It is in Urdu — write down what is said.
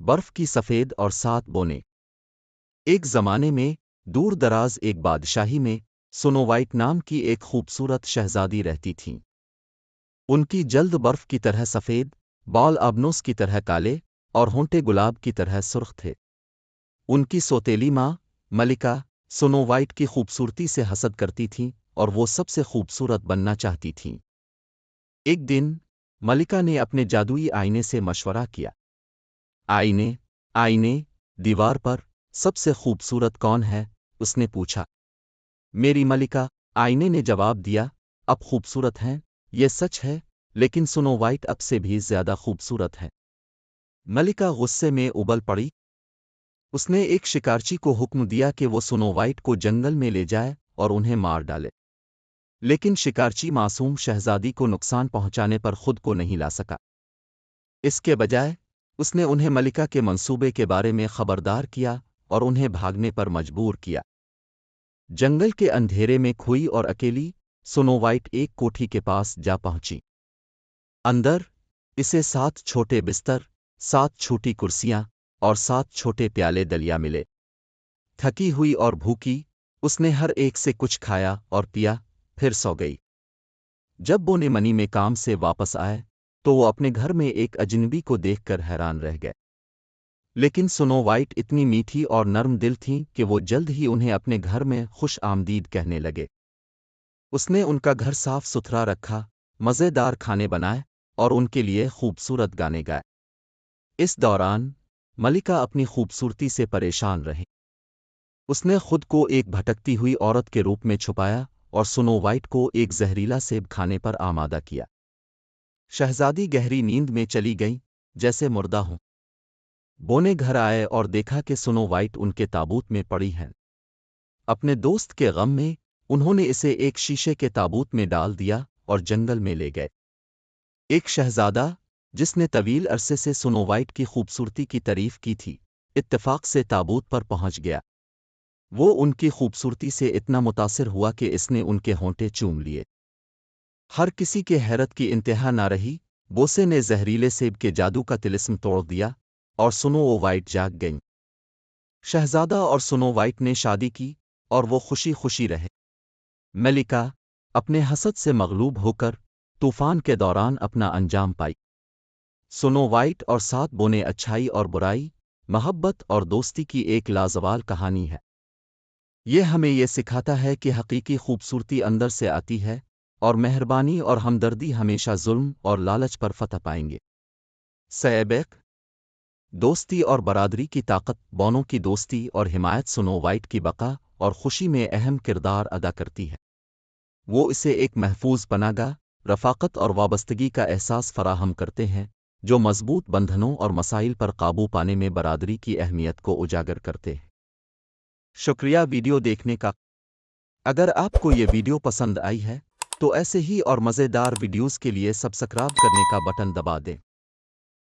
برف کی سفید اور 7 بونے۔ ایک زمانے میں دور دراز ایک بادشاہی میں سنو وائٹ نام کی ایک خوبصورت شہزادی رہتی تھیں۔ ان کی جلد برف کی طرح سفید، بال ابنوس کی طرح کالے اور ہونٹے گلاب کی طرح سرخ تھے۔ ان کی سوتیلی ماں ملکہ سنو وائٹ کی خوبصورتی سے حسد کرتی تھیں اور وہ سب سے خوبصورت بننا چاہتی تھیں۔ ایک دن ملکہ نے اپنے جادوئی آئینے سے مشورہ کیا۔ آئینے، دیوار پر سب سے خوبصورت کون ہے؟ اس نے پوچھا۔ میری ملکہ، آئینے نے جواب دیا، اب خوبصورت ہیں، یہ سچ ہے، لیکن سنو وائٹ اب سے بھی زیادہ خوبصورت ہے۔ ملکہ غصے میں ابل پڑی۔ اس نے ایک شکارچی کو حکم دیا کہ وہ سنو وائٹ کو جنگل میں لے جائے اور انہیں مار ڈالے، لیکن شکارچی معصوم شہزادی کو نقصان پہنچانے پر خود کو نہیں لا سکا۔ اس کے بجائے اس نے انہیں ملکہ کے منصوبے کے بارے میں خبردار کیا اور انہیں بھاگنے پر مجبور کیا۔ جنگل کے اندھیرے میں کھوئی اور اکیلی سنو وائٹ ایک کوٹھی کے پاس جا پہنچی۔ اندر اسے 7 چھوٹے بستر، 7 چھوٹی کرسیاں اور 7 چھوٹے پیالے دلیا ملے۔ تھکی ہوئی اور بھوکی، اس نے ہر ایک سے کچھ کھایا اور پیا، پھر سو گئی۔ جب وہ منی میں کام سے واپس آئے تو وہ اپنے گھر میں ایک اجنبی کو دیکھ کر حیران رہ گئے۔ لیکن سنو وائٹ اتنی میٹھی اور نرم دل تھیں کہ وہ جلد ہی انہیں اپنے گھر میں خوش آمدید کہنے لگے۔ اس نے ان کا گھر صاف ستھرا رکھا، مزیدار کھانے بنائے اور ان کے لیے خوبصورت گانے گائے۔ اس دوران ملکہ اپنی خوبصورتی سے پریشان رہی۔ اس نے خود کو ایک بھٹکتی ہوئی عورت کے روپ میں چھپایا اور سنو وائٹ کو ایک زہریلا سیب کھانے پر آمادہ کیا۔ شہزادی گہری نیند میں چلی گئیں، جیسے مردہ ہوں۔ بونے گھر آئے اور دیکھا کہ سنو وائٹ ان کے تابوت میں پڑی ہیں۔ اپنے دوست کے غم میں انہوں نے اسے ایک شیشے کے تابوت میں ڈال دیا اور جنگل میں لے گئے۔ ایک شہزادہ جس نے طویل عرصے سے سنو وائٹ کی خوبصورتی کی تعریف کی تھی، اتفاق سے تابوت پر پہنچ گیا۔ وہ ان کی خوبصورتی سے اتنا متاثر ہوا کہ اس نے ان کے ہونٹے چوم لیے۔ ہر کسی کے حیرت کی انتہا نہ رہی۔ بوسے نے زہریلے سیب کے جادو کا طلسم توڑ دیا اور سنو وائٹ جاگ گئیں۔ شہزادہ اور سنو وائٹ نے شادی کی اور وہ خوشی خوشی رہے۔ ملکہ اپنے حسد سے مغلوب ہو کر طوفان کے دوران اپنا انجام پائی۔ سنو وائٹ اور 7 بونے اچھائی اور برائی، محبت اور دوستی کی ایک لازوال کہانی ہے۔ یہ ہمیں یہ سکھاتا ہے کہ حقیقی خوبصورتی اندر سے آتی ہے اور مہربانی اور ہمدردی ہمیشہ ظلم اور لالچ پر فتح پائیں گے۔ سیبیک دوستی اور برادری کی طاقت، بونوں کی دوستی اور حمایت سنو وائٹ کی بقا اور خوشی میں اہم کردار ادا کرتی ہے۔ وہ اسے ایک محفوظ پناہ گاہ، رفاقت اور وابستگی کا احساس فراہم کرتے ہیں جو مضبوط بندھنوں اور مسائل پر قابو پانے میں برادری کی اہمیت کو اجاگر کرتے ہیں۔ شکریہ ویڈیو دیکھنے کا۔ اگر آپ کو یہ ویڈیو پسند آئی ہے تو ایسے ہی اور مزیدار ویڈیوز کے لیے سبسکرائب کرنے کا بٹن دبا دیں۔